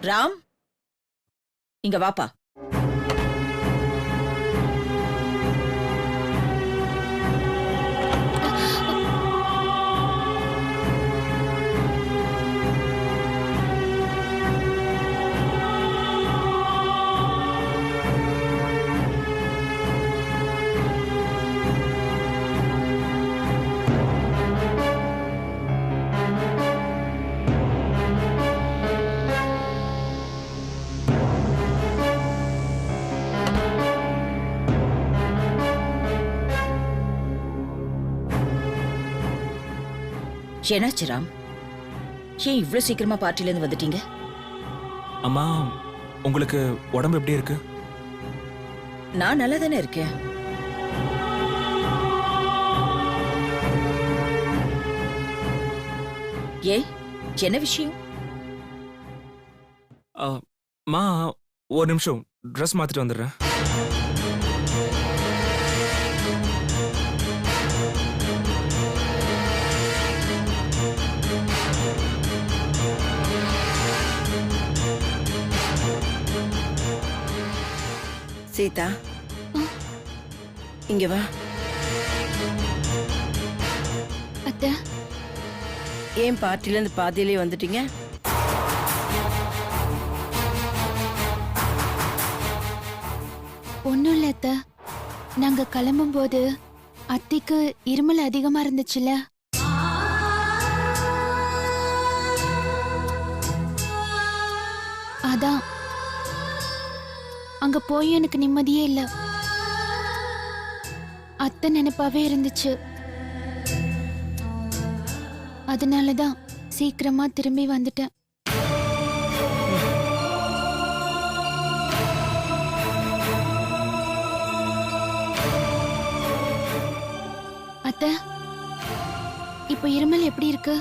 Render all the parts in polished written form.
ராம், இங்க வாப்பா. என்னாச்சு ராம்? ஏன் இவ்வளவு சீக்கிரமா பார்ட்டில இருந்து வந்துட்டீங்க? அம்மா, உங்களுக்கு உடம்பு எப்படி இருக்கு? நான் நல்லா தானே இருக்கேன். ஏன், என்ன விஷயம்? அம்மா, ஒரு நிமிஷம் ட்ரெஸ் மாத்திட்டு வந்துடுறேன். சீதா, இங்க வா. அத்தை, ஏன் பார்ட்டில இருந்து பாதியிலே வந்துட்டீங்க? ஒண்ணும் இல்ல அத்தை. நாங்க கிளம்பும் போது அத்தைக்கு இருமல் அதிகமா இருந்துச்சுல, அதான் அங்க போய் எனக்கு நிம்மதியே இல்ல. அத்தை நினைப்பாவே இருந்துச்சு. அதனாலதான் சீக்கிரமா திரும்பி வந்துட்டேன். அத்தை, இப்ப இருமல் எப்படி இருக்கு?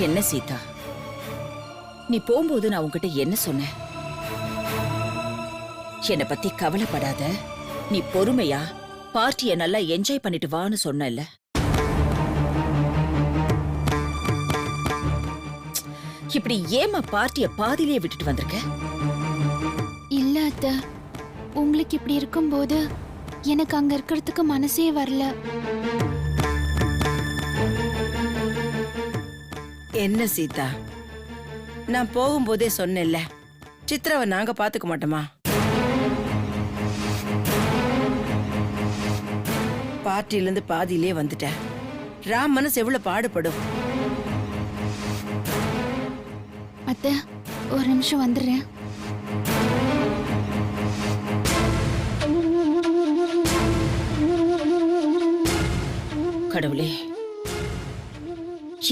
என்ன சீதா, நீ போகும்போது நான் உன்கிட்ட என்ன சொன்னேன்? என்னை பத்தி கவலைப்படாத, நீ பொறுமையா பார்ட்டிய நல்லா என்ஜாய் பண்ணிட்டு வான்னு சொன்னல. இப்படி ஏமா பார்ட்டிய பாதியிலேயே விட்டுட்டு வந்திருக்க? இல்ல அத்தை, உங்களுக்கு இப்படி இருக்கும்போது எனக்கு அங்க இருக்கிறதுக்கு மனசே வரல. என்ன சீதா, நான் போகும்போதே சொன்னேன்ல, சித்ராவை நாங்க பாத்துக்க மாட்டோமா? பார்ட்டில இருந்து பாதியிலே வந்துட்டேன். ராம் மனசு எவ்வளவு பாடுபடும். அத்தை, ஒரு நிமிஷம் வந்துடுறேன். கடவுளே,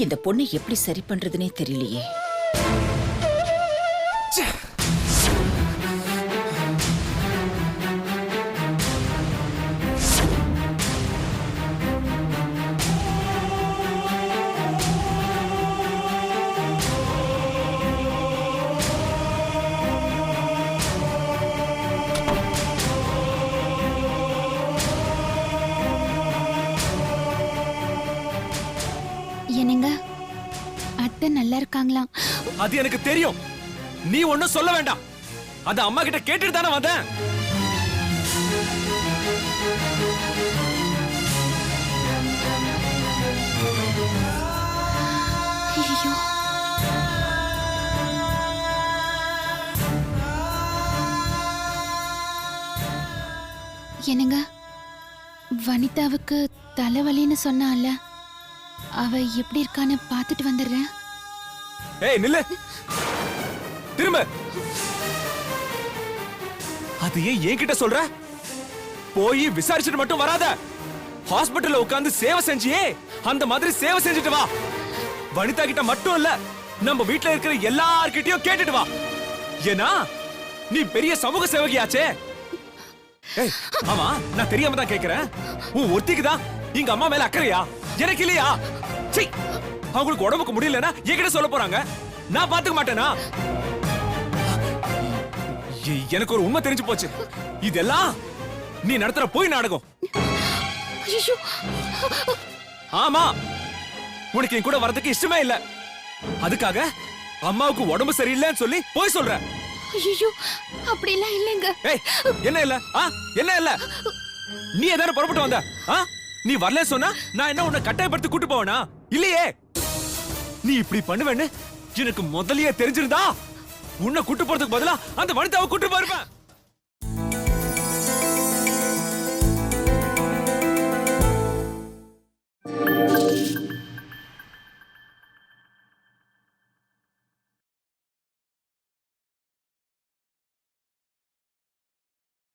இந்த பொண்ணை எப்படி சரி பண்றதுனே தெரியலையே. என்னங்க, அத்தை நல்லா இருக்காங்களாம். அது எனக்கு தெரியும். நீ ஒண்ணும் சொல்ல வேண்டாம். அது அம்மா கிட்ட கேட்டுட்டு தானே வந்தேன். ஐயோ, என்னங்க, வனிதாவுக்கு தலைவலின்னு சொன்னால, அவ எப்படி இருக்கான்னு பாத்துட்டு வந்துடுறேன். ஏய் நில்லு, திரும்ப. அது ஏன் என்கிட்ட சொல்ற? போய் விசாரிச்சுட்டு மட்டும் வராத. ஹாஸ்பிடல்ல உட்கார்ந்து சேவை செஞ்சியே, அந்த மாதிரி சேவை செஞ்சுட்டு வா. வனிதா கிட்ட மட்டும் இல்ல, நம்ம வீட்ல இருக்கிற எல்லார்கிட்டயும் கேட்டுட்டு வா. ஏன்னா நீ பெரிய சமூக சேவகியாச்சே. ஏய், ஆமா, நான் தெரியாம தான் கேக்குறேன். உன் ஒருத்திக்குதான் எங்க அம்மா மேல அக்கறையா? எனக்கு இல்லையா? சீ, அவங்களுக்கு உடம்புக்கு முடியலன்னா என்கிட்ட சொல்ல போறாங்க. நான் பாத்துக்க மாட்டேனா? எனக்கு ஒரு உண்மை தெரிஞ்சு போச்சு. இதெல்லாம் நீ நடத்துற போய் நாடகம். ஆமா, உனக்கு என் கூட வரதுக்கு இஷ்டமே இல்ல. அதுக்காக அம்மாவுக்கு உடம்பு சரியில்லைன்னு சொல்லி போய் சொல்ற. ஐயோ அப்படிலாம் இல்லைங்க. ஏய் என்ன இல்ல என்ன இல்ல, நீ எதான புறப்பட்டு வந்த? நீ வரல சொன்னா நான் என்ன உன்னை கட்டாயப்படுத்தி கூட்டு போவனா? இல்லையே. நீ இப்படி பண்ணுவேன்னு எனக்கு முதல்லயே தெரிஞ்சிருந்தா உன்னை கூட்டு போறதுக்கு பதிலா அந்த வனிதாவை கூட்டு போயிருப்பேன்.